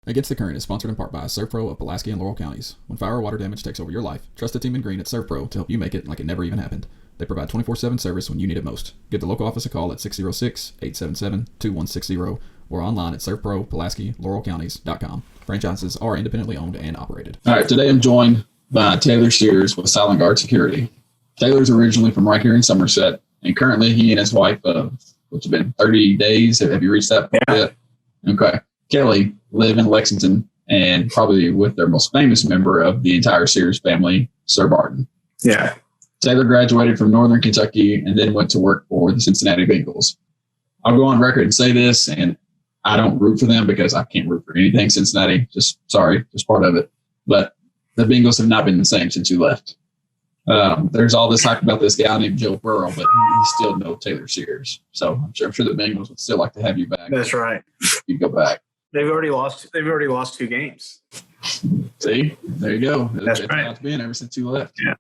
Against the Current is sponsored in part by ServPro of Pulaski and Laurel counties. When fire or water damage takes over your life, trust the team in green at ServPro to help you make it like it never even happened. They provide 24/7 service when you need it most. Give the local office a call at 606-877-2160 or online at servpro-pulaski-laurel-counties.com. Franchises are independently owned and operated. All right, today I'm joined by Taylor Sears with Silent Guard Security. Taylor's originally from right here in Somerset, and currently he and his wife, which has been 30 days. Have you reached that point yet? Okay. Kelly live in Lexington and probably with their most famous member of the entire Sears family, Sir Barton. Yeah. Taylor graduated from Northern Kentucky and then went to work for the Cincinnati Bengals. I'll go on record and say this, and I don't root for them because I can't root for anything Cincinnati. Just part of it. But the Bengals have not been the same since you left. There's all this hype about this guy named Joe Burrow, but he's still no Taylor Sears. So I'm sure the Bengals would still like to have you back. That's right. You go back. They've already lost 2 games. See, there you go. That's right. How it's been ever since you left. Yeah.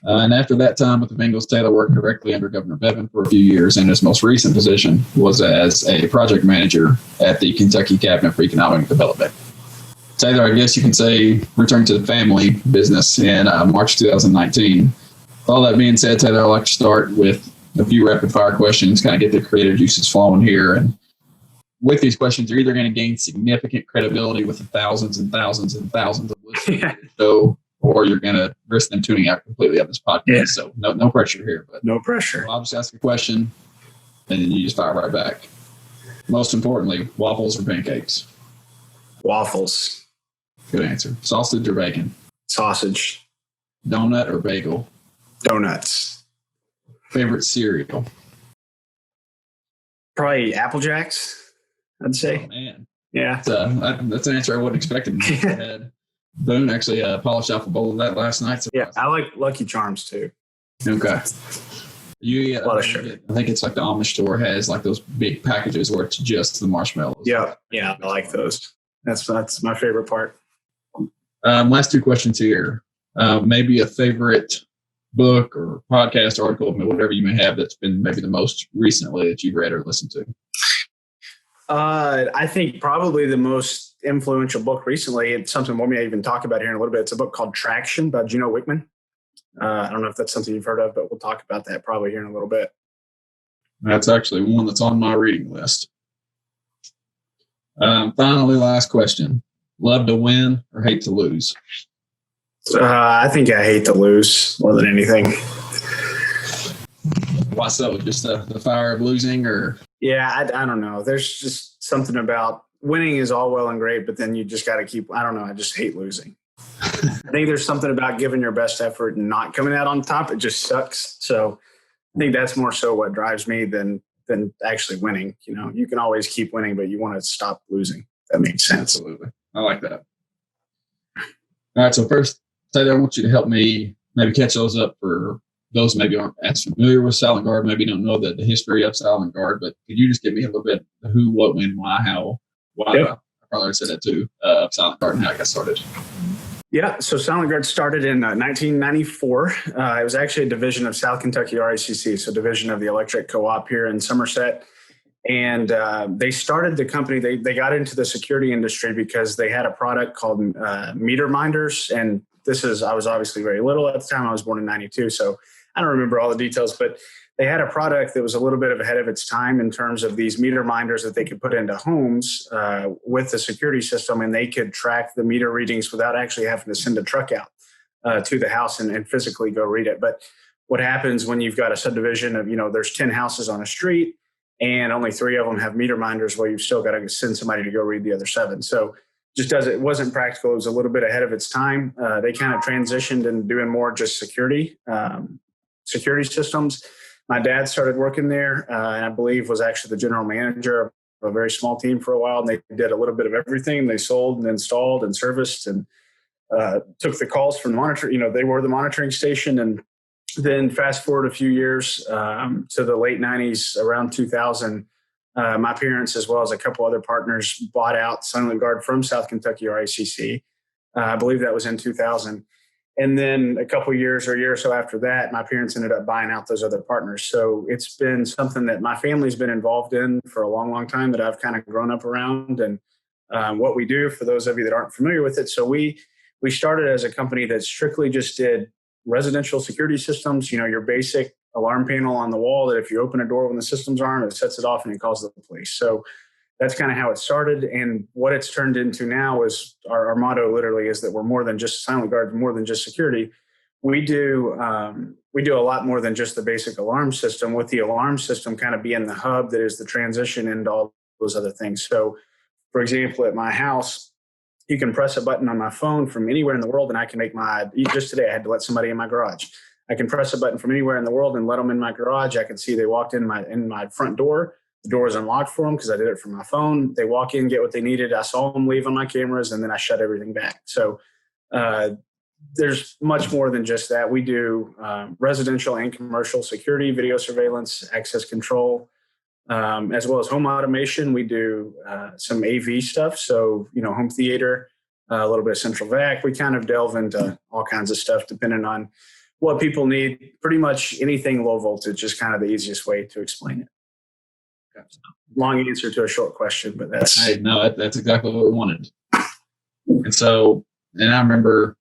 And after that time with the Bengals, Taylor worked directly under Governor Bevin for a few years, and his most recent position was as a project manager at the Kentucky Cabinet for Economic Development. Taylor, I guess you can say, returned to the family business in March 2019. All that being said, Taylor, I'd like to start with a few rapid-fire questions, kind of get the creative juices flowing here. And with these questions, you're either going to gain significant credibility with the thousands and thousands and thousands of listeners to the show, or you're going to risk them tuning out completely on this podcast. Yeah. So no pressure here. But no pressure. I'll just ask a question, and then you just fire right back. Most importantly, waffles or pancakes? Waffles. Good answer. Sausage or bacon? Sausage. Donut or bagel? Donuts. Favorite cereal? Probably Apple Jacks, I'd say. Oh, man. Yeah. That's an answer I wasn't expecting. Boone actually polished off a bowl of that last night. So yeah, I like Lucky Charms too. Okay. A lot of sugar. I think it's like the Amish store has like those big packages where it's just the marshmallows. Yeah, I like those. That's my favorite part. Last 2 questions here. Maybe a favorite book or podcast article, whatever you may have that's been maybe the most recently that you've read or listened to. I think probably the most influential book recently, it's something we may even talk about here in a little bit. It's a book called Traction by Gino Wickman. I don't know if that's something you've heard of, but we'll talk about that probably here in a little bit. That's actually one that's on my reading list. Finally, last question. Love to win or hate to lose? I think I hate to lose more than anything. Why so? Just the fire of losing, or? Yeah, I don't know. There's just something about winning is all well and great, but then you just got to keep, I don't know. I just hate losing. I think there's something about giving your best effort and not coming out on top. It just sucks. So I think that's more so what drives me than actually winning. You know, you can always keep winning, but you want to stop losing. That makes sense. Absolutely. I like that. All right. So first, Taylor, I want you to help me maybe catch those up for those maybe aren't as familiar with Silent Guard, maybe don't know the history of Silent Guard, but could you just give me a little bit of who, what, when, why, how, why? Yep. I probably already said that too, of Silent Guard and how it got started. Yeah, so Silent Guard started in 1994. It was actually a division of South Kentucky RICC, so division of the electric co-op here in Somerset. And they started the company, they got into the security industry because they had a product called meter minders. And I was obviously very little at the time. I was born in 92, so I don't remember all the details, but they had a product that was a little bit ahead of its time in terms of these meter minders that they could put into homes with the security system, and they could track the meter readings without actually having to send a truck out to the house and physically go read it. But what happens when you've got a subdivision of, there's 10 houses on a street and only 3 of them have meter minders, well, you've still got to send somebody to go read the other 7. So it wasn't practical. It was a little bit ahead of its time. They kind of transitioned into doing more just security systems. My dad started working there, and I believe was actually the general manager of a very small team for a while. And they did a little bit of everything. They sold and installed and serviced and took the calls from the monitor. They were the monitoring station. And then fast forward a few years to the late 90s, around 2000, my parents, as well as a couple other partners, bought out Silent Guard from South Kentucky RICC. I believe that was in 2000. And then a couple years or a year or so after that, my parents ended up buying out those other partners. So it's been something that my family's been involved in for a long, long time that I've kind of grown up around. And what we do for those of you that aren't familiar with it. So we started as a company that strictly just did residential security systems, your basic alarm panel on the wall that if you open a door when the system's armed, it sets it off and it calls the police. So that's kind of how it started. And what it's turned into now is our motto literally is that we're more than just Silent Guard, more than just security. We do a lot more than just the basic alarm system, with the alarm system kind of being the hub that is the transition into all those other things. So for example, at my house, you can press a button on my phone from anywhere in the world and I can make just today I had to let somebody in my garage. I can press a button from anywhere in the world and let them in my garage. I can see they walked in my front door. The door is unlocked for them because I did it from my phone. They walk in, get what they needed. I saw them leave on my cameras, and then I shut everything back. So there's much more than just that. We do residential and commercial security, video surveillance, access control, as well as home automation. We do some AV stuff. So, home theater, a little bit of central vac. We kind of delve into all kinds of stuff depending on what people need. Pretty much anything low voltage is kind of the easiest way to explain it. Long answer to a short question, but that's... Hey, no, that's exactly what we wanted. And I remember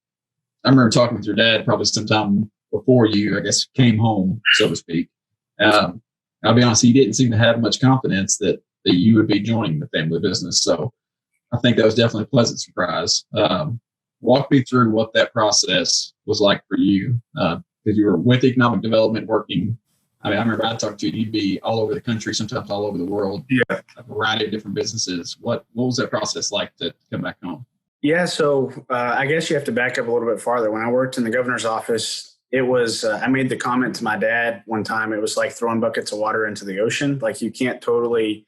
talking with your dad probably sometime before you, I guess, came home, so to speak. I'll be honest, he didn't seem to have much confidence that you would be joining the family business. So I think that was definitely a pleasant surprise. Walk me through what that process was like for you, because you were with economic development working. I remember I talked to you, you'd be all over the country, sometimes all over the world, a variety of different businesses. What was that process like to come back home? Yeah, so I guess you have to back up a little bit farther. When I worked in the governor's office, it was, I made the comment to my dad one time, it was like throwing buckets of water into the ocean. Like you can't totally,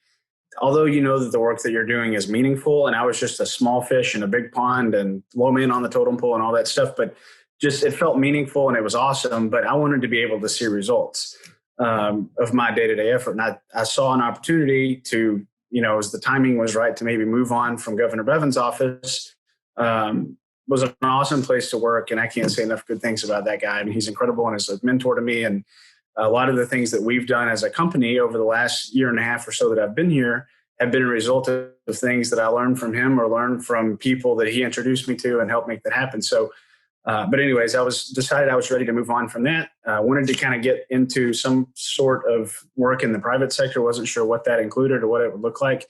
although you know that the work that you're doing is meaningful, and I was just a small fish in a big pond and low man on the totem pole and all that stuff, but just it felt meaningful and it was awesome, but I wanted to be able to see results of my day-to-day effort. And I saw an opportunity to, as the timing was right, to maybe move on from Governor Bevin's office. Was an awesome place to work, and I can't say enough good things about that guy. I mean, he's incredible and is a mentor to me. And a lot of the things that we've done as a company over the last year and a half or so that I've been here have been a result of things that I learned from him or learned from people that he introduced me to and helped make that happen. So, but anyways, I decided I was ready to move on from that. Wanted to kind of get into some sort of work in the private sector. Wasn't sure what that included or what it would look like.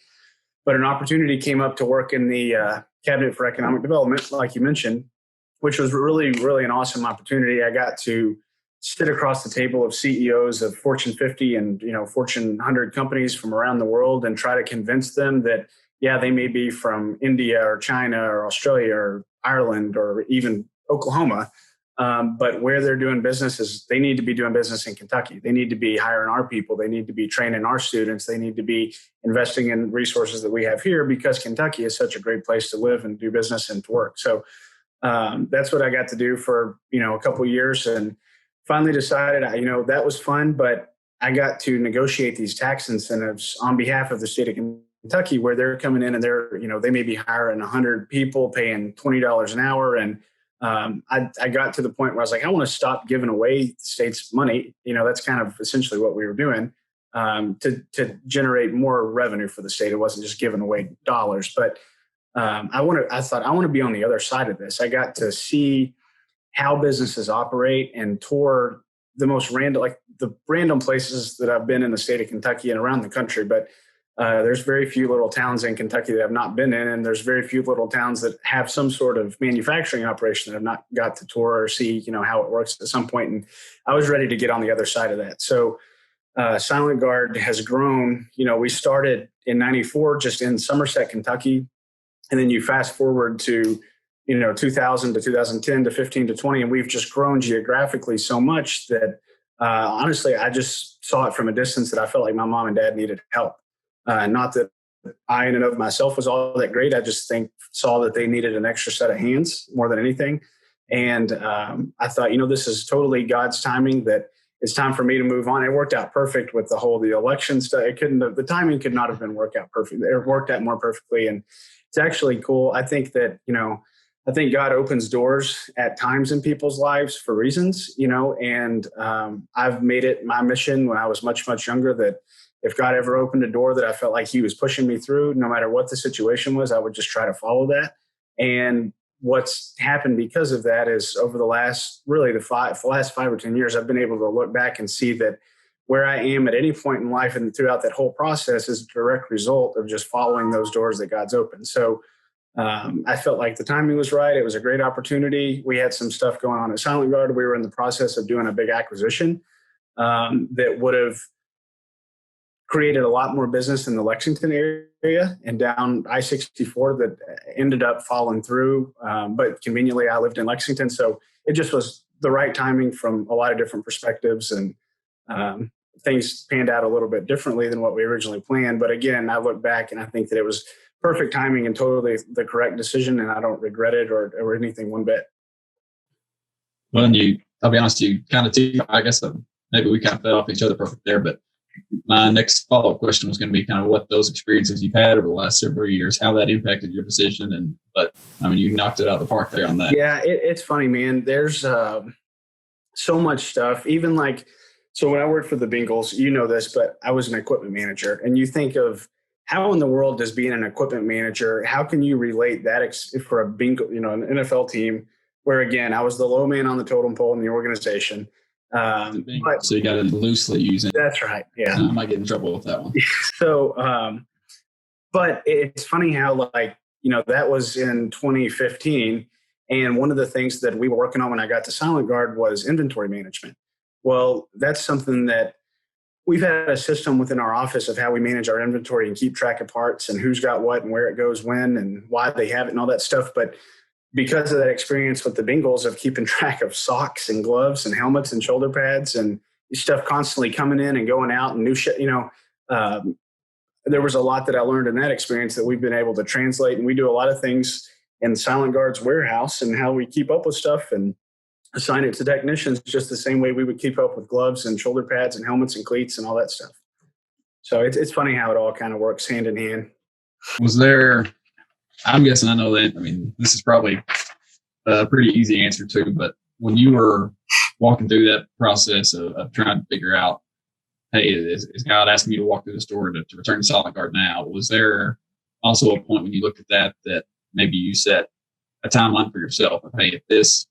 But an opportunity came up to work in the Cabinet for Economic Development, like you mentioned, which was really, really an awesome opportunity. I got to sit across the table of CEOs of Fortune 50 and Fortune 100 companies from around the world and try to convince them that, yeah, they may be from India or China or Australia or Ireland or even Oklahoma, but where they're doing business is they need to be doing business in Kentucky. They need to be hiring our people. They need to be training our students. They need to be investing in resources that we have here because Kentucky is such a great place to live and do business and to work. So that's what I got to do for, a couple of years, and finally decided, that was fun, but I got to negotiate these tax incentives on behalf of the state of Kentucky, where they're coming in and they may be hiring 100 people, paying $20 an hour. And I got to the point where I was like, I want to stop giving away the state's money. That's kind of essentially what we were doing to generate more revenue for the state. It wasn't just giving away dollars, but I thought I want to be on the other side of this. I got to see how businesses operate and tour the most random places that I've been in the state of Kentucky and around the country. But there's very few little towns in Kentucky that I've not been in, and there's very few little towns that have some sort of manufacturing operation that I've not got to tour or see, how it works at some point. And I was ready to get on the other side of that. So Silent Guard has grown. We started in '94 just in Somerset, Kentucky, and then you fast forward to 2000 to 2010 to 15 to 20, and we've just grown geographically so much that honestly, I just saw it from a distance that I felt like my mom and dad needed help. Not that I in and of myself was all that great. I just saw that they needed an extra set of hands more than anything. And I thought, this is totally God's timing, that it's time for me to move on. It worked out perfect with the election stuff. The timing could not have been worked out perfect. It worked out more perfectly. And it's actually cool. I think that, I think God opens doors at times in people's lives for reasons, and I've made it my mission when I was much, much younger that if God ever opened a door that I felt like he was pushing me through, no matter what the situation was, I would just try to follow that. And what's happened because of that is over the last, really the last 5 or 10 years, I've been able to look back and see that where I am at any point in life and throughout that whole process is a direct result of just following those doors that God's opened. So I felt like the timing was right. It was a great opportunity. We had some stuff going on at Silent Guard. We were in the process of doing a big acquisition that would have created a lot more business in the Lexington area and down I-64 that ended up falling through. But conveniently, I lived in Lexington. So it just was the right timing from a lot of different perspectives. And things panned out a little bit differently than what we originally planned. But again, I look back and I think that it was perfect timing and totally the correct decision. And I don't regret it or anything one bit. Well, and I'll be honest, you kind of, I guess maybe we kind of fed off each other perfect there, but my next follow-up question was going to be kind of what those experiences you've had over the last several years, how that impacted your decision. But I mean, you knocked it out of the park there on that. Yeah, it's funny, man. There's so much stuff. Even so when I worked for the Bengals, you know this, but I was an equipment manager. And you think of how in the world does being an equipment manager, how can you relate that for a Bengal, an NFL team where, again, I was the low man on the totem pole in the organization. So you got to loosely use it. That's right. Yeah. I might get in trouble with that one. So, but it's funny how that was in 2015. And one of the things that we were working on when I got to Silent Guard was inventory management. Well, that's something that we've had a system within our office of how we manage our inventory and keep track of parts and who's got what and where it goes when and why they have it and all that stuff. But because of that experience with the Bengals of keeping track of socks and gloves and helmets and shoulder pads and stuff constantly coming in and going out and new shit, there was a lot that I learned in that experience that we've been able to translate. And we do a lot of things in Silent Guard's warehouse and how we keep up with stuff and assign it to technicians just the same way we would keep up with gloves and shoulder pads and helmets and cleats and all that stuff. So it's funny how it all kind of works hand in hand. Was there, I'm guessing I know that, I mean, this is probably a pretty easy answer too, but when you were walking through that process of trying to figure out, hey, is God asking me to walk through the store to return to Silent Guard now? Was there also a point when you looked at that maybe you set a timeline for yourself of, hey, if this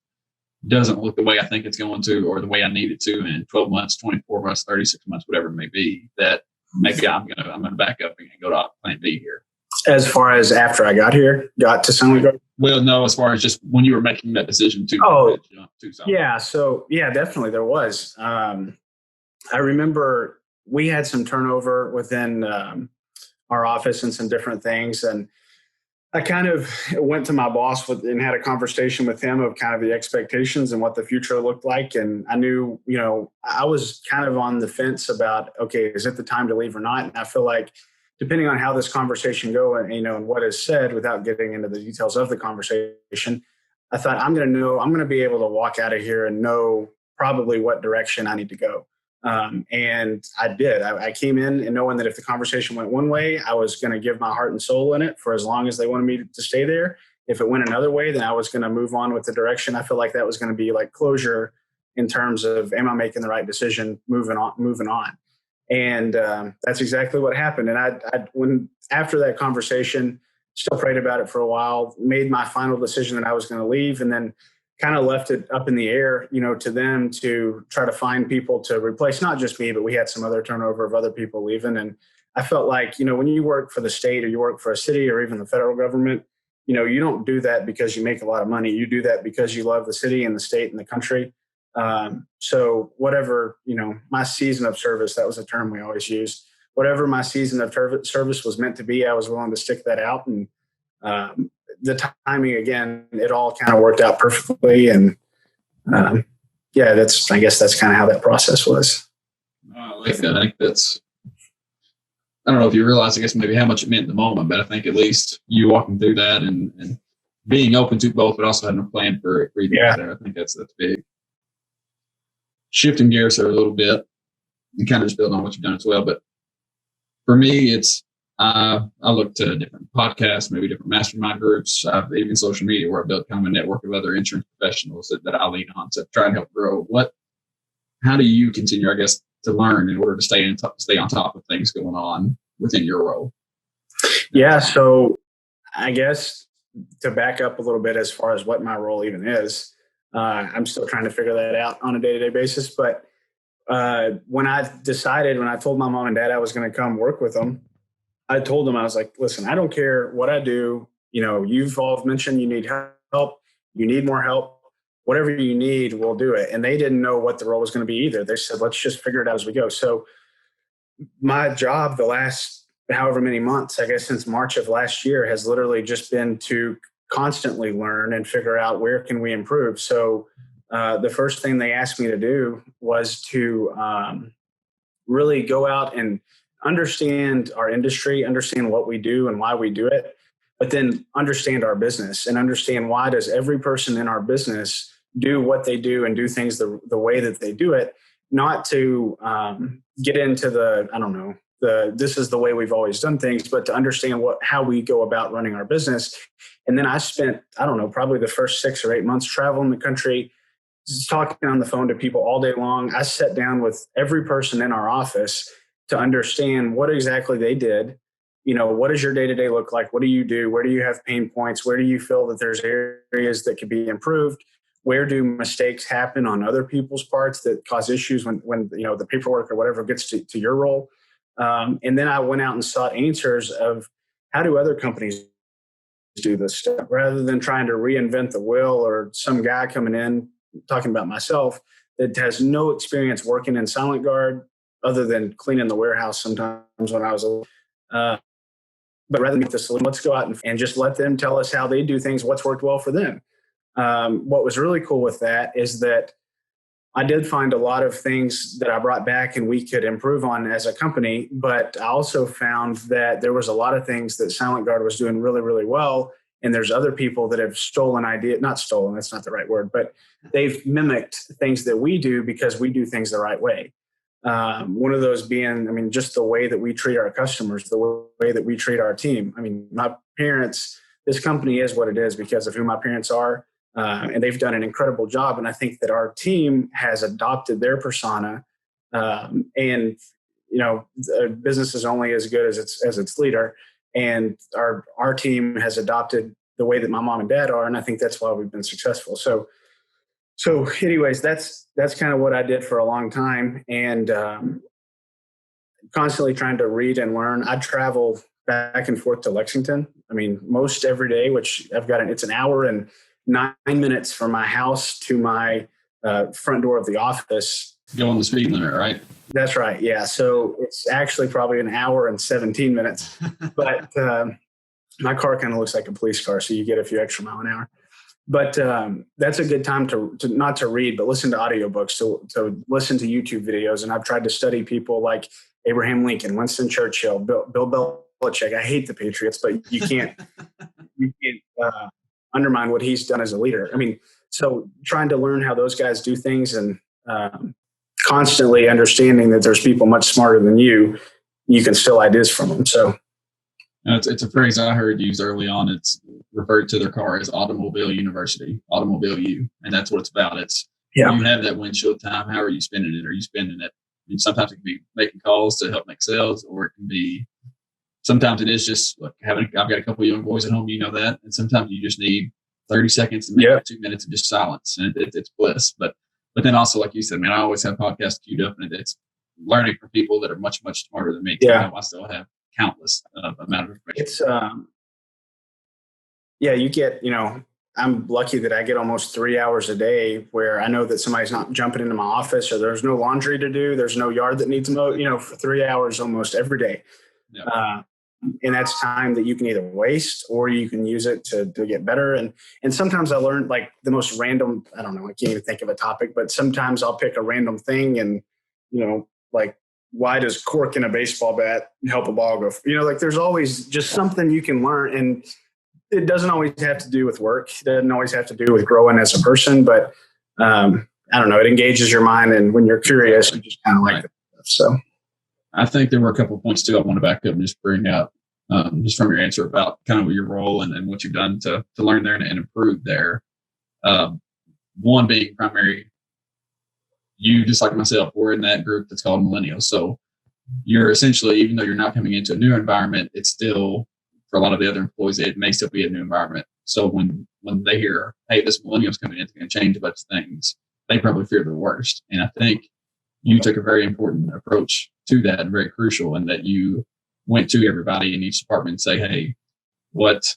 doesn't look the way I think it's going to, or the way I need it to in 12 months, 24 months, 36 months, whatever it may be, that maybe I'm gonna back up and go to plan B here? As far as after I got to Silent Guard? Well, no, as far as just when you were making that decision to jump to Silent Guard. Yeah. So yeah, definitely there was. I remember we had some turnover within our office and some different things. And I kind of went to my boss and had a conversation with him of kind of the expectations and what the future looked like. And I knew, I was kind of on the fence about, okay, is it the time to leave or not? And I feel like depending on how this conversation go and what is said without getting into the details of the conversation, I thought I'm going to be able to walk out of here and know probably what direction I need to go. And I did. I came in and knowing that if the conversation went one way, I was going to give my heart and soul in it for as long as they wanted me to stay there. If it went another way, then I was going to move on with the direction. I feel like that was going to be like closure in terms of, am I making the right decision, moving on. And that's exactly what happened. And when after that conversation, still prayed about it for a while, made my final decision that I was going to leave, and then kind of left it up in the air, to them to try to find people to replace, not just me, but we had some other turnover of other people leaving. And I felt like, when you work for the state or you work for a city or even the federal government, you don't do that because you make a lot of money. You do that because you love the city and the state and the country. So whatever, my season of service, that was a term we always used. Whatever my season of service was meant to be, I was willing to stick that out. And the timing, again, it all kind of worked out perfectly. And I guess that's kind of how that process was. I like that. I think I don't know if you realize, I guess, maybe how much it meant in the moment, but I think at least you walking through that and being open to both, but also having a plan for either. Yeah. I think that's big. Shifting gears here a little bit and kind of just build on what you've done as well. But for me, it's, I look to different podcasts, maybe different mastermind groups, even social media, where I built kind of a network of other insurance professionals that I lean on to try and help grow. How do you continue, I guess, to learn in order to stay on top of things going on within your role? Yeah. So I guess to back up a little bit as far as what my role even is, I'm still trying to figure that out on a day-to-day basis. But when I told my mom and dad I was going to come work with them, I told them, I was like, listen, I don't care what I do. You've all mentioned you need help. You need more help. Whatever you need, we'll do it. And they didn't know what the role was going to be either. They said, let's just figure it out as we go. So my job the last however many months, I guess since March of last year, has literally just been to constantly learn and figure out where can we improve. So the first thing they asked me to do was to really go out and understand our industry, understand what we do and why we do it, but then understand our business and understand why does every person in our business do what they do and do things the way that they do it, not to get into this is the way we've always done things, but to understand how we go about running our business. And then I spent, probably the first 6 or 8 months traveling the country, just talking on the phone to people all day long. I sat down with every person in our office to understand what exactly they did. What does your day-to-day look like? What do you do? Where do you have pain points? Where do you feel that there's areas that could be improved? Where do mistakes happen on other people's parts that cause issues when the paperwork or whatever gets to your role? And then I went out and sought answers of how do other companies do this stuff rather than trying to reinvent the wheel or some guy coming in talking about myself that has no experience working in Silent Guard other than cleaning the warehouse sometimes when I was a little. But rather than make the solution, let's go out and just let them tell us how they do things, what's worked well for them. What was really cool with that is that I did find a lot of things that I brought back and we could improve on as a company, but I also found that there was a lot of things that Silent Guard was doing really, really well. And there's other people that have not stolen, that's not the right word, but they've mimicked things that we do because we do things the right way. One of those being, just the way that we treat our customers, the way that we treat our team. My parents, this company is what it is because of who my parents are. And they've done an incredible job. And I think that our team has adopted their persona. And business is only as good as its leader. And our team has adopted the way that my mom and dad are. And I think that's why we've been successful. So anyways, that's kind of what I did for a long time. And constantly trying to read and learn. I travel back and forth to Lexington. Most every day, which it's an hour and 9 minutes from my house to my front door of the office. Go on the speed limit, right? That's right. Yeah. So it's actually probably an hour and 17 minutes, but my car kind of looks like a police car. So you get a few extra mile an hour, but that's a good time to not to read, but listen to audiobooks, to listen to YouTube videos. And I've tried to study people like Abraham Lincoln, Winston Churchill, Bill Belichick. I hate the Patriots, but you can't undermine what he's done as a leader. So trying to learn how those guys do things and constantly understanding that there's people much smarter than you can steal ideas from them. So it's a phrase I heard used early on. It's referred to their car as Automobile University, Automobile U. And that's what it's about. You have that windshield time. How are you spending it? Are you spending it? Sometimes it can be making calls to help make sales, or it can be, sometimes it is just like I've got a couple of young boys at home, that. And sometimes you just need 30 seconds and maybe 2 minutes of just silence. And it's bliss. But then also, like you said, I always have podcasts queued up, and it's learning from people that are much, much smarter than me. Yeah. I still have countless amount of information. It's, you get, I'm lucky that I get almost 3 hours a day where I know that somebody's not jumping into my office, or there's no laundry to do. There's no yard that needs mowed, for 3 hours almost every day. Yeah. And that's time that you can either waste or you can use it to get better. And sometimes I learned like the most random, I don't know, I can't even think of a topic, but sometimes I'll pick a random thing and, like, why does cork in a baseball bat help a ball go? There's always just something you can learn, and it doesn't always have to do with work. It doesn't always have to do with growing as a person, but I don't know, it engages your mind. And when you're curious, you just kind of like it. So I think there were a couple of points too I want to back up and just bring up just from your answer about kind of your role and what you've done to learn there and improve there. One being primary you, just like myself, we're in that group that's called millennials. So you're essentially, even though you're not coming into a new environment, it's still, for a lot of the other employees, it may still be a new environment. So when they hear, hey, this millennial's coming in, it's going to change a bunch of things, they probably fear the worst. And I think you took a very important approach to that, and very crucial, in that you went to everybody in each department and say, hey, what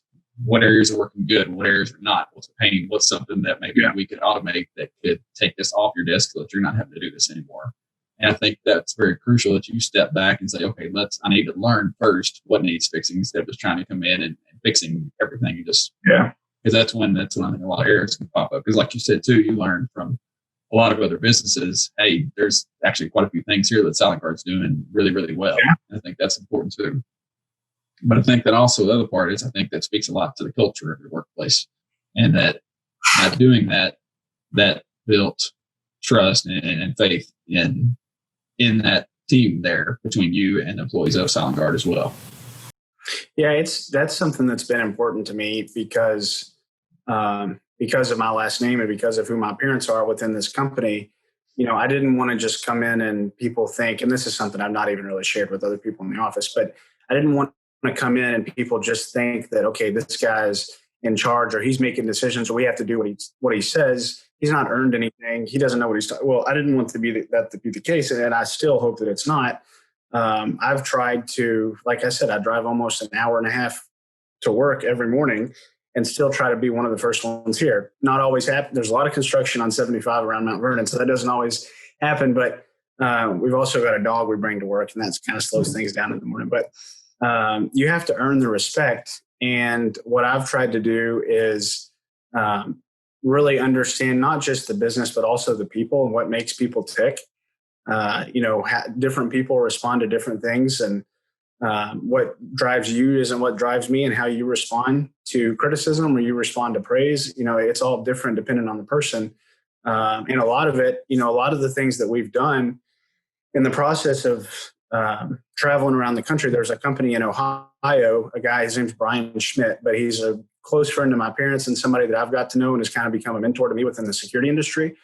areas are working good, what areas are not, what's a pain, what's something that maybe we could automate that could take this off your desk so that you're not having to do this anymore. And I think that's very crucial, that you step back and say, okay, I need to learn first what needs fixing, instead of just trying to come in and fixing everything. And just, because that's when I think a lot of errors can pop up. Because like you said too, you learn from a lot of other businesses, hey, there's actually quite a few things here that Silent Guard's doing really, really well. I think that's important too. But I think that also the other part is, I think that speaks a lot to the culture of your workplace, and that by doing that built trust and faith in that team there between you and the employees of Silent Guard as well. Yeah, that's something that's been important to me because of my last name and because of who my parents are within this company. I didn't want to just come in and people think, and this is something I've not even really shared with other people in the office, but I didn't want to come in and people just think that, okay, this guy's in charge, or he's making decisions, or we have to do what he says. He's not earned anything. He doesn't know what he's talking. Well, I didn't want that to be the case, and I still hope that it's not. I've tried to, like I said, I drive almost an hour and a half to work every morning, and still try to be one of the first ones here. Not always happen. There's a lot of construction on 75 around Mount Vernon, so that doesn't always happen. But we've also got a dog we bring to work, and that kind of slows things down in the morning. But you have to earn the respect. And what I've tried to do is really understand not just the business, but also the people and what makes people tick. Different people respond to different things, and what drives you isn't what drives me, and how you respond to criticism or you respond to praise. It's all different depending on the person. And a lot of it, a lot of the things that we've done in the process of traveling around the country. There's a company in Ohio, a guy, his name's Brian Schmidt, but he's a close friend of my parents and somebody that I've got to know and has kind of become a mentor to me within the security industry.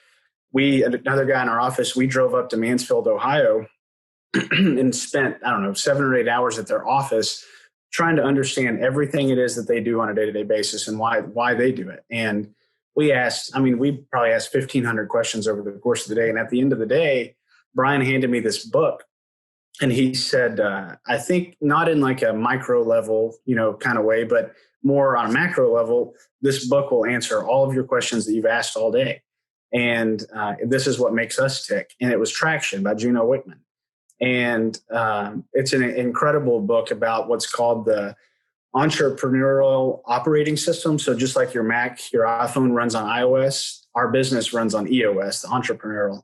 Another guy in our office, we drove up to Mansfield, Ohio, and spent, 7 or 8 hours at their office trying to understand everything it is that they do on a day-to-day basis and why they do it. And we probably asked 1,500 questions over the course of the day. And at the end of the day, Brian handed me this book. And he said, I think not in like a micro level, kind of way, but more on a macro level, this book will answer all of your questions that you've asked all day. And this is what makes us tick. And it was Traction by Gino Wickman. And it's an incredible book about what's called the entrepreneurial operating system. So just like your Mac, your iPhone runs on iOS, our business runs on EOS, the entrepreneurial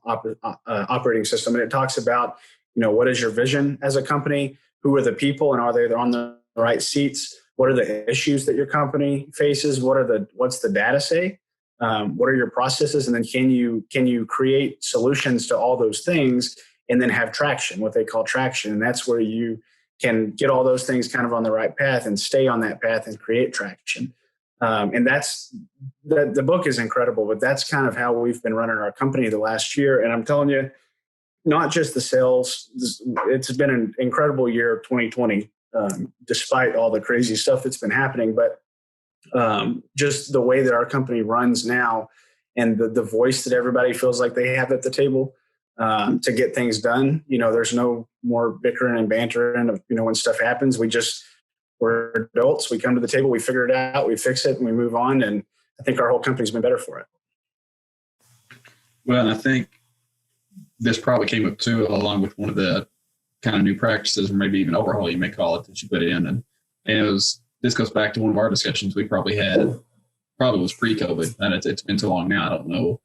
operating system. And it talks about, what is your vision as a company? Who are the people, and are they on the right seats? What are the issues that your company faces? What's the data say? What are your processes? And then can you create solutions to all those things and then have traction, what they call traction? And that's where you can get all those things kind of on the right path and stay on that path and create traction. And that's the book is incredible, but that's kind of how we've been running our company the last year. And I'm telling you, not just the sales, it's been an incredible year of 2020, despite all the crazy stuff that's been happening. But just the way that our company runs now, and the voice that everybody feels like they have at the table to get things done. There's no more bickering and bantering of, when stuff happens. We're adults. We come to the table, we figure it out, we fix it, and we move on. And I think our whole company's been better for it. Well, and I think this probably came up too, along with one of the kind of new practices, or maybe even overhaul, you may call it, that you put in. And this goes back to one of our discussions we probably was pre-COVID, and it's been too long now. I don't know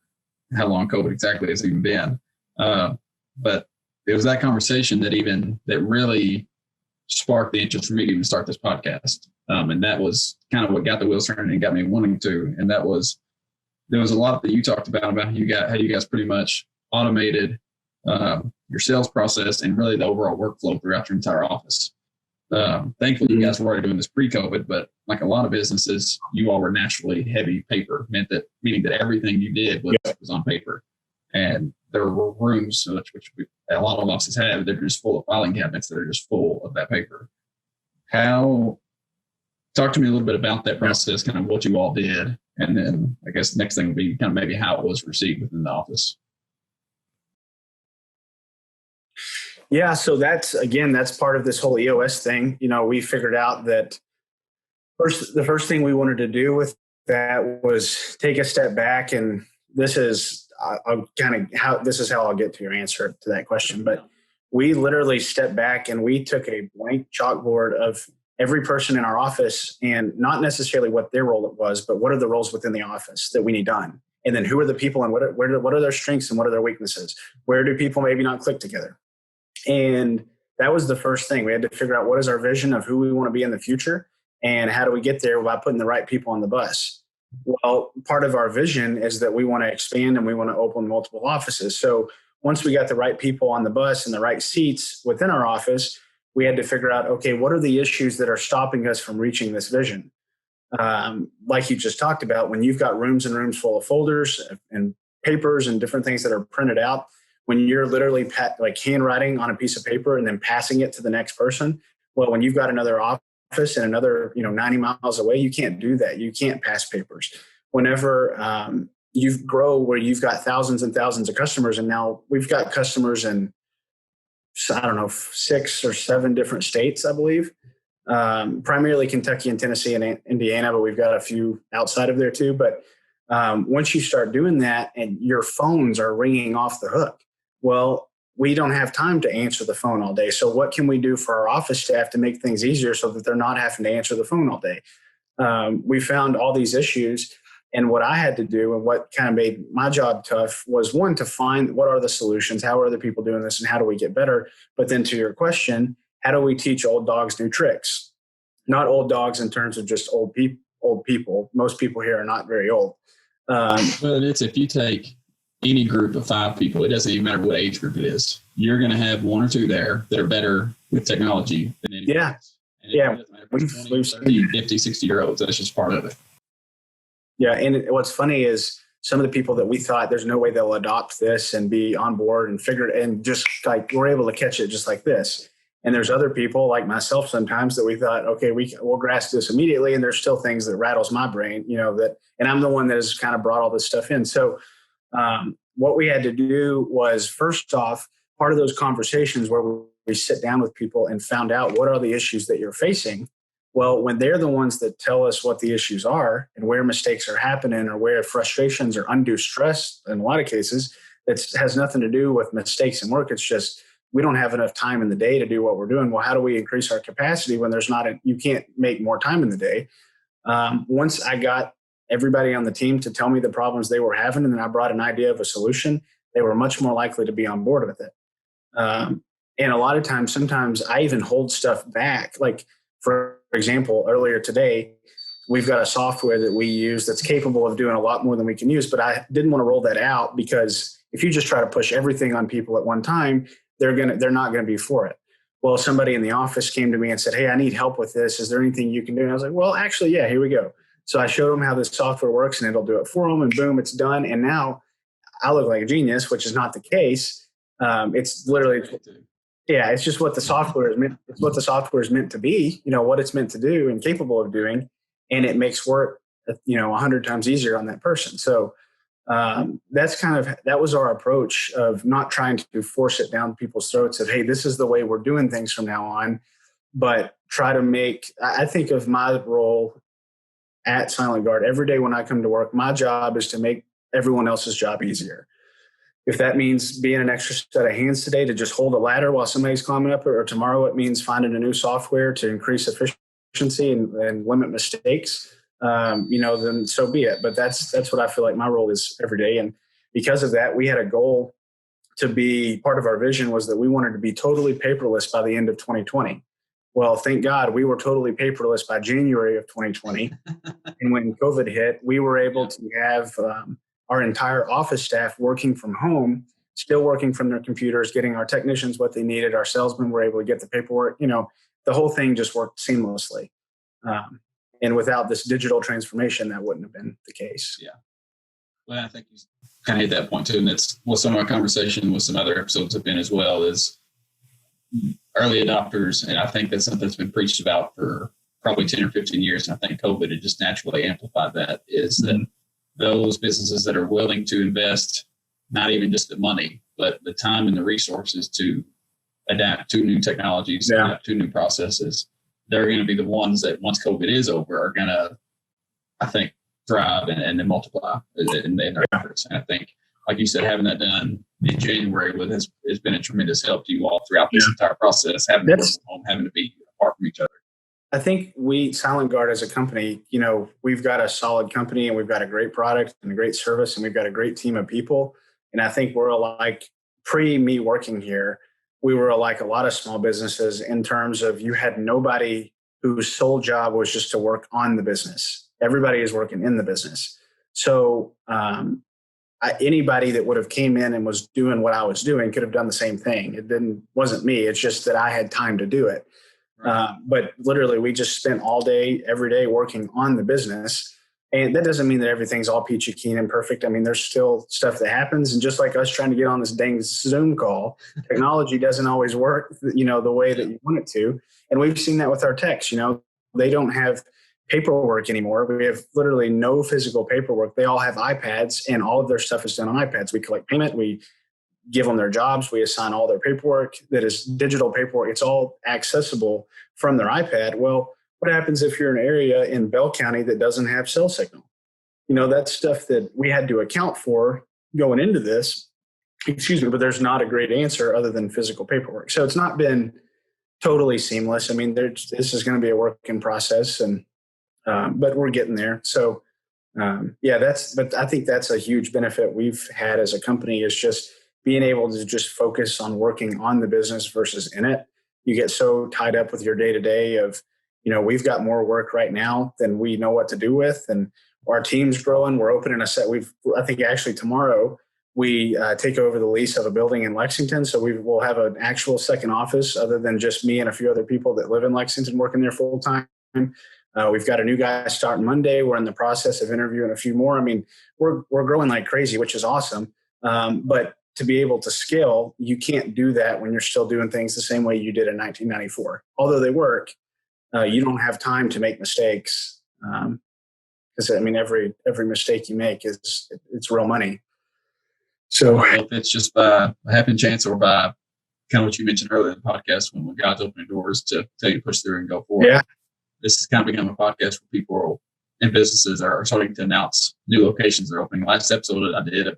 how long COVID exactly has even been. But it was that conversation that really sparked the interest for me to even start this podcast. And that was kind of what got the wheels turning and got me wanting to. And there was a lot that you talked about how you guys pretty much automated your sales process and really the overall workflow throughout your entire office. Thankfully, you guys were already doing this pre-COVID, but like a lot of businesses, you all were naturally heavy paper, meaning that everything you did was on paper. and there were rooms, a lot of offices have, they're just full of filing cabinets that are just full of that paper. Talk to me a little bit about that process, kind of what you all did, and then I guess the next thing would be kind of maybe how it was received within the office. Yeah, so that's part of this whole EOS thing. We figured out that the first thing we wanted to do with that was take a step back, and this is how I'll get to your answer to that question. But we literally stepped back and we took a blank chalkboard of every person in our office, and not necessarily what their role it was, but what are the roles within the office that we need done, and then who are the people, and what are their strengths and what are their weaknesses? Where do people maybe not click together? And that was the first thing. We had to figure out what is our vision of who we want to be in the future, and how do we get there by putting the right people on the bus? Well, part of our vision is that we want to expand and we want to open multiple offices. So once we got the right people on the bus and the right seats within our office, we had to figure out, okay, what are the issues that are stopping us from reaching this vision? Like you just talked about, when you've got rooms and rooms full of folders and papers and different things that are printed out, when you're literally like handwriting on a piece of paper and then passing it to the next person, well, when you've got another office and another 90 miles away, you can't do that. You can't pass papers. Whenever you grow where you've got thousands and thousands of customers, and now we've got customers in, I don't know, 6 or 7 different states, I believe, primarily Kentucky and Tennessee and Indiana, but we've got a few outside of there too. But once you start doing that and your phones are ringing off the hook, well, we don't have time to answer the phone all day. So what can we do for our office staff to make things easier so that they're not having to answer the phone all day? We found all these issues. And what I had to do, and what kind of made my job tough, was one, to find what are the solutions, how are other people doing this, and how do we get better? But then to your question, how do we teach old dogs new tricks? Not old dogs in terms of just old people. Most people here are not very old. But it's, if you take any group of 5 people, it doesn't even matter what age group it is, you're going to have 1 or 2 there that are better with technology than anyone else. Yeah. We've 20, 30, 50, 60-year-olds. That's just part of it. Yeah. And what's funny is some of the people that we thought there's no way they'll adopt this and be on board and figure it, and just like we're able to catch it just like this. And there's other people like myself sometimes that we thought, okay, we'll grasp this immediately. And there's still things that rattles my brain, and I'm the one that has kind of brought all this stuff in. So what we had to do was, first off, part of those conversations where we sit down with people and found out what are the issues that you're facing. Well, when they're the ones that tell us what the issues are and where mistakes are happening or where frustrations or undue stress, in a lot of cases, it has nothing to do with mistakes in work. It's just, we don't have enough time in the day to do what we're doing. Well, how do we increase our capacity when you can't make more time in the day? Once I got everybody on the team to tell me the problems they were having, and then I brought an idea of a solution, they were much more likely to be on board with it. And a lot of times, sometimes I even hold stuff back. Like, for example, earlier today, we've got a software that we use that's capable of doing a lot more than we can use, but I didn't want to roll that out, because if you just try to push everything on people at one time, they're not going to be for it. Well, somebody in the office came to me and said, hey, I need help with this. Is there anything you can do? And I was like, well, actually, yeah, here we go. So I showed them how this software works, and it'll do it for them, and boom, it's done. And now I look like a genius, which is not the case. It's literally, it's just what the software is meant. It's what the software is meant to be, what it's meant to do and capable of doing. And it makes work, 100 times easier on that person. So that was our approach of not trying to force it down people's throats of, hey, this is the way we're doing things from now on, but try to make, I think of my role at Silent Guard every day when I come to work, my job is to make everyone else's job easier. If that means being an extra set of hands today to just hold a ladder while somebody's climbing up, or tomorrow it means finding a new software to increase efficiency and limit mistakes, then so be it. But that's what I feel like my role is every day. And because of that, we had a goal to be, part of our vision was that we wanted to be totally paperless by the end of 2020. Well, thank God we were totally paperless by January of 2020. And when COVID hit, we were able to have our entire office staff working from home, still working from their computers, getting our technicians what they needed. Our salesmen were able to get the paperwork. The whole thing just worked seamlessly. And without this digital transformation, that wouldn't have been the case. Yeah. Well, I think you kind of hit that point too, and that's what some of our conversation with some other episodes have been as well, is early adopters. And I think that's something that's been preached about for probably 10 or 15 years. And I think COVID had just naturally amplified that, is that those businesses that are willing to invest, not even just the money, but the time and the resources to adapt to new technologies, adapt to new processes, they're going to be the ones that once COVID is over are going to, I think, thrive and then multiply in their efforts. And I think, like you said, having that done in January has been a tremendous help to you all throughout this entire process, having to work from home, having to be apart from each other. I think Silent Guard as a company, we've got a solid company and we've got a great product and a great service and we've got a great team of people. And I think we're like, me working here, we were like a lot of small businesses in terms of you had nobody whose sole job was just to work on the business. Everybody is working in the business. So anybody that would have came in and was doing what I was doing could have done the same thing. It wasn't me. It's just that I had time to do it. Right. But literally, we just spent all day, every day working on the business. And that doesn't mean that everything's all peachy keen and perfect. I mean, there's still stuff that happens. And just like us trying to get on this dang Zoom call, technology doesn't always work, the way that you want it to. And we've seen that with our techs. They don't have paperwork anymore. We have literally no physical paperwork. They all have iPads and all of their stuff is done on iPads. We collect payment. We give them their jobs. We assign all their paperwork that is digital paperwork. It's all accessible from their iPad. Well, what happens if you're in an area in Bell County that doesn't have cell signal? That's stuff that we had to account for going into this. But there's not a great answer other than physical paperwork. So it's not been totally seamless. I mean, this is going to be a working process, but we're getting there. So, but I think that's a huge benefit we've had as a company, is just being able to just focus on working on the business versus in it. You get so tied up with your day to day of, we've got more work right now than we know what to do with. And our team's growing. We're opening I think actually tomorrow we take over the lease of a building in Lexington. So we'll have an actual second office other than just me and a few other people that live in Lexington working there full time. We've got a new guy starting Monday. We're in the process of interviewing a few more. I mean, we're growing like crazy, which is awesome. But to be able to scale, you can't do that when you're still doing things the same way you did in 1994. Although they work, you don't have time to make mistakes. Because every mistake you make it's real money. So if it's just by a happy chance or by kind of what you mentioned earlier in the podcast, when God's opening doors to tell you to push through and go forward. Yeah. This has kind of become a podcast where people and businesses are starting to announce new locations they're opening. Last episode I did,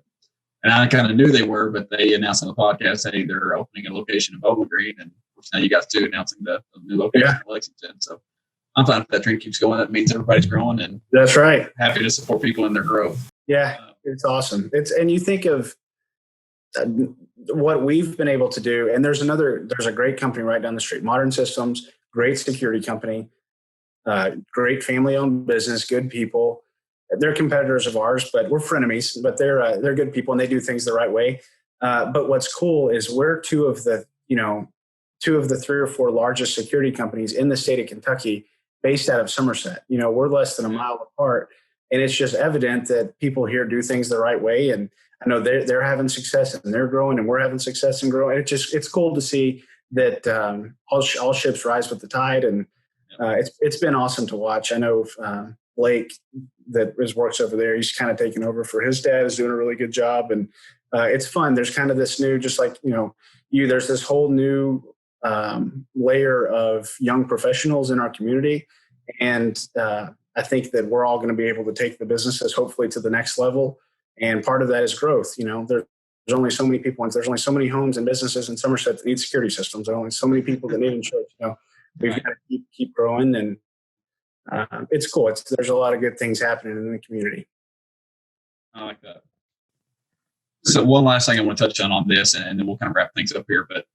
and I kind of knew they were, but they announced on the podcast, hey, they're opening a location in Bowling Green, and now you guys too announcing the new location in Lexington. So I'm fine if that trend keeps going. That means everybody's growing, and that's right. Happy to support people in their growth. Yeah, it's awesome. And you think of what we've been able to do, and there's a great company right down the street, Modern Systems, great security company. Great family-owned business, good people. They're competitors of ours, but we're frenemies. But they're good people and they do things the right way. But what's cool is we're two of the 3 or 4 largest security companies in the state of Kentucky, based out of Somerset. We're less than a mile apart, and it's just evident that people here do things the right way. And I know they're having success and they're growing, and we're having success and growing. It's cool to see that all ships rise with the tide. And it's been awesome to watch. I know Blake that works over there, he's kind of taken over for his dad, is doing a really good job. And it's fun. There's kind of this new, just like, there's this whole new layer of young professionals in our community. And I think that we're all going to be able to take the businesses hopefully to the next level. And part of that is growth. There's only so many people, and there's only so many homes and businesses in Somerset that need security systems. There are only so many people that need insurance. We've got to keep growing, and it's cool. There's a lot of good things happening in the community. I like that. So one last thing I want to touch on this, and then we'll kind of wrap things up here. But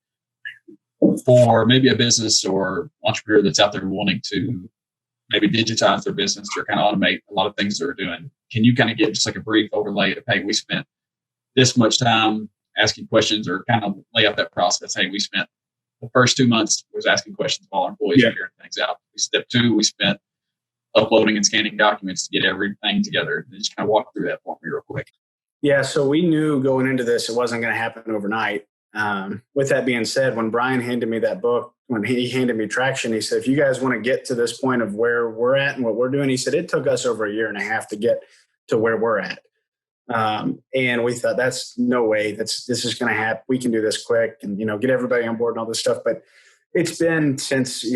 for maybe a business or entrepreneur that's out there wanting to maybe digitize their business or kind of automate a lot of things they're doing, can you kind of give just like a brief overlay of, hey, we spent this much time asking questions, or kind of lay out that process? Hey, we spent the first 2 months was asking questions of all our employees and figuring things out. Step 2, we spent uploading and scanning documents to get everything together. And just kind of walk through that for me real quick. Yeah, so we knew going into this, it wasn't going to happen overnight. With that being said, when Brian handed me that book, when he handed me Traction, he said, if you guys want to get to this point of where we're at and what we're doing, he said, it took us over a year and a half to get to where we're at. And we thought, that's no way this is going to happen. We can do this quick and, get everybody on board and all this stuff. But it's been since,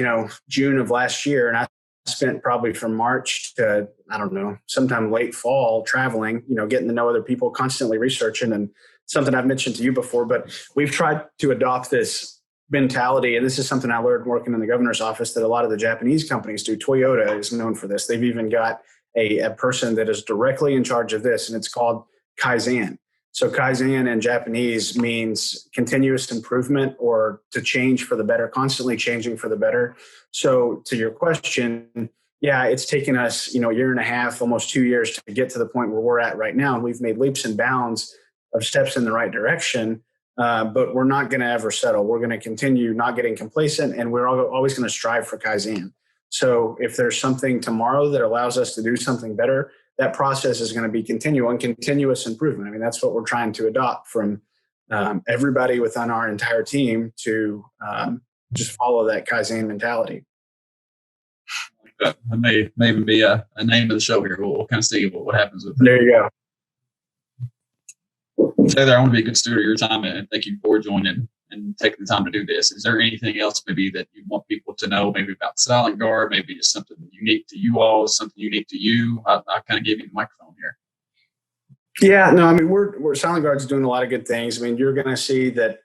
June of last year. And I spent probably from March to, I don't know, sometime late fall traveling, getting to know other people, constantly researching, and something I've mentioned to you before, but we've tried to adopt this mentality. And this is something I learned working in the governor's office that a lot of the Japanese companies do. Toyota is known for this. They've even got a person that is directly in charge of this, and it's called Kaizen. So Kaizen in Japanese means continuous improvement, or to change for the better, constantly changing for the better. So to your question, yeah, it's taken us, a year and a half, almost 2 years to get to the point where we're at right now. And we've made leaps and bounds of steps in the right direction, but we're not going to ever settle. We're going to continue not getting complacent, and we're always going to strive for Kaizen. So if there's something tomorrow that allows us to do something better, that process is going to be continuous improvement. I mean, that's what we're trying to adopt from everybody within our entire team to just follow that Kaizen mentality. That may even be a name of the show here. We'll kind of see what happens with it. There you go. Taylor, I want to be a good steward of your time, and thank you for joining and taking the time to do this. Is there anything else maybe that you want people to know, maybe about Silent Guard, maybe just something unique to you all, something unique to you? I kind of gave you the microphone here. Yeah, no, I mean, we're Silent Guard's doing a lot of good things. I mean, you're going to see that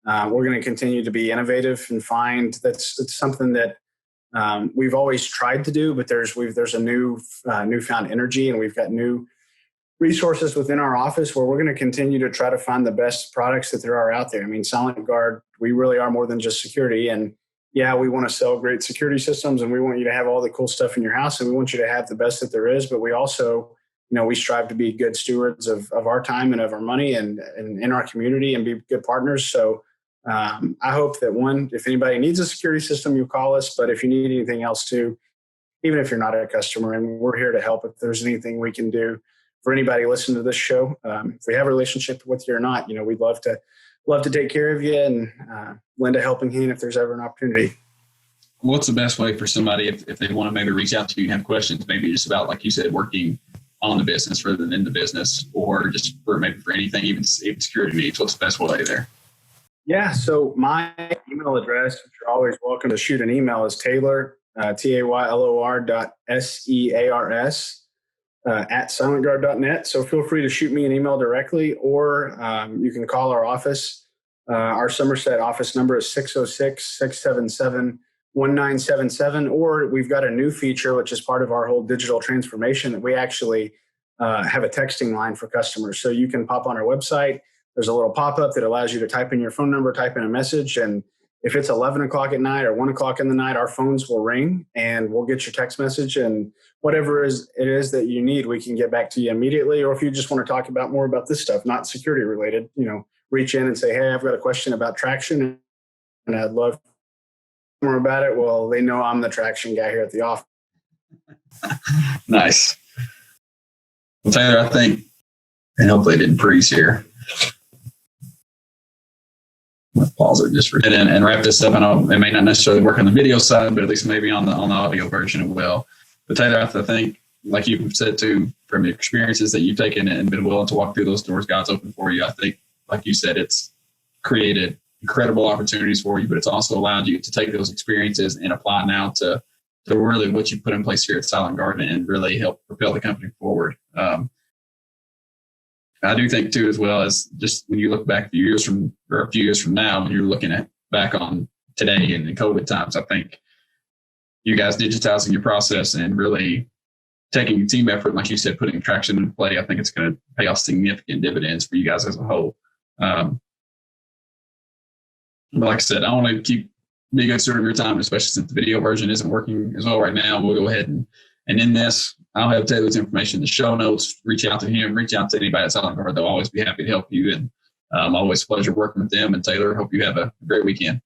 we're going to continue to be innovative and find it's something that we've always tried to do, but there's a newfound energy, and we've got new resources within our office where we're going to continue to try to find the best products that there are out there. I mean, Silent Guard, we really are more than just security. And yeah, we want to sell great security systems, and we want you to have all the cool stuff in your house, and we want you to have the best that there is. But we also, we strive to be good stewards of our time and of our money and in our community, and be good partners. So I hope that if anybody needs a security system, you call us. But if you need anything else too, even if you're not a customer, and we're here to help if there's anything we can do for anybody listening to this show. If we have a relationship with you or not, we'd love to take care of you and lend a helping hand if there's ever an opportunity. What's the best way for somebody if they want to maybe reach out to you and have questions, maybe just about, like you said, working on the business rather than in the business, or just for anything, even security needs? What's the best way there? Yeah, so my email address, which you're always welcome to shoot an email, is Taylor, TAYLOR.SEARS at silentguard.net. So feel free to shoot me an email directly, or you can call our office. Our Somerset office number is 606-677-1977, or we've got a new feature, which is part of our whole digital transformation, that we actually have a texting line for customers. So you can pop on our website. There's a little pop-up that allows you to type in your phone number, type in a message, and if it's 11 o'clock at night or 1 o'clock in the night, our phones will ring and we'll get your text message, and whatever it is that you need, we can get back to you immediately. Or if you just want to talk more about this stuff, not security related, reach in and say, hey, I've got a question about Traction and I'd love more about it. Well, they know I'm the Traction guy here at the office. Nice. Well, Taylor, I think, and hopefully it didn't freeze here. Let's pause it just for a minute and wrap this up. I know it may not necessarily work on the video side, but at least maybe on the audio version it will. But Taylor, I think, like you've said too, from your experiences that you've taken and been willing to walk through those doors God's opened for you, I think, like you said, it's created incredible opportunities for you, but it's also allowed you to take those experiences and apply now to really what you put in place here at Silent Guard and really help propel the company forward. I do think too, as well, as just when you look back a few years from now, when you're looking back on today and the COVID times, I think you guys digitizing your process and really taking a team effort, like you said, putting Traction into play, I think it's going to pay off significant dividends for you guys as a whole. But like I said, I want to keep being a good steward of your time, especially since the video version isn't working as well right now. We'll go ahead and in this, I'll have Taylor's information in the show notes. Reach out to him, reach out to anybody at Silent Guard. They'll always be happy to help you. And always a pleasure working with them. And Taylor, hope you have a great weekend.